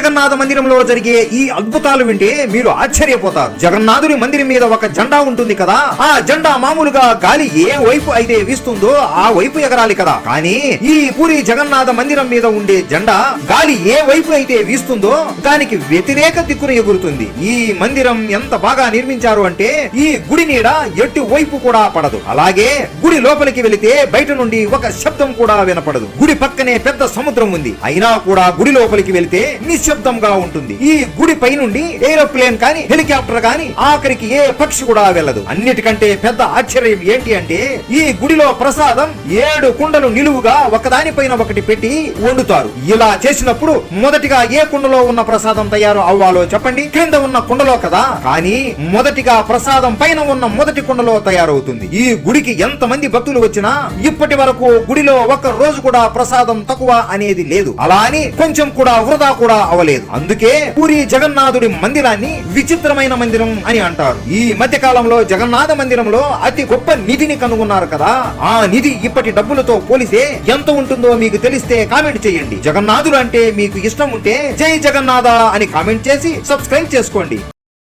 జగన్నాథ మందిరంలో జరిగే ఈ అద్భుతాలు వింటే మీరు ఆశ్చర్యపోతారు. జగన్నాథుని మందిరం మీద ఒక జెండా ఉంటుంది కదా, ఆ జెండా మామూలుగా గాలి ఏ వైపు అయితే వీస్తుందో ఆ వైపు ఎగరాలి కదా. కానీ ఈ పూరి జగన్నాథ మందిరం మీద ఉండే జెండా గాలి ఏ వైపు అయితే వీస్తుందో దానికి వ్యతిరేక దిక్కున ఎగురుతుంది. ఈ మందిరం ఎంత బాగా నిర్మించారు అంటే ఈ గుడి నీడ ఎటు వైపు కూడా పడదు. అలాగే గుడి లోపలికి వెళితే బయట నుండి ఒక శబ్దం కూడా వినపడదు. గుడి పక్కనే పెద్ద సముద్రం ఉంది, అయినా కూడా గుడి లోపలికి వెళితే నిశ్శబ్దంగా ఉంటుంది. ఈ గుడి పై నుండి ఏరోప్లేన్ కానీ హెలికాప్టర్ కానీ ఆఖరికి ఏ పక్షి కూడా వెళ్ళదు. అన్నిటికంటే పెద్ద ఆశ్చర్యం ఏంటి అంటే ఈ గుడిలో ప్రసాదం 7 కుండలు నిలువుగా ఒకదానిపైన ఒకటి పెట్టి వండుతారు. ఇలా చేసినప్పుడు మొదటిగా ఏ కుండలో ఉన్న ప్రసాదం తయారు అవ్వాలో చెప్పండి? క్రింద ఉన్న కుండలో కదా. కానీ మొదటిగా ప్రసాదం పైన ఉన్న మొదటి కుండలో తయారవుతుంది. ఈ గుడికి ఎంత మంది భక్తులు వచ్చినా ఇప్పటి వరకు గుడిలో ఒక్క రోజు కూడా ప్రసాదం తక్కువ అనేది లేదు. అలా అని కొంచెం కూడా వృధా కూడా అవలేదు. అందుకే పూరి జగన్నాథుడి మందిరాన్ని విచిత్రమైన మందిరం అని అంటారు. ఈ మధ్య కాలంలో జగన్నాథ మందిరంలో అతి గొప్ప నిధిని కనుగొన్నారు కదా. ఆ నిధి ఇప్పటి డబ్బులతో పోలిస్తే ఎంత ఉంటుందో మీకు తెలిస్తే కామెంట్ చేయండి. జగన్నాథుడు అంటే మీకు ఇష్టం ఉంటే జై జగన్నాథ అని కామెంట్ చేసి సబ్స్క్రైబ్ చేసుకోండి.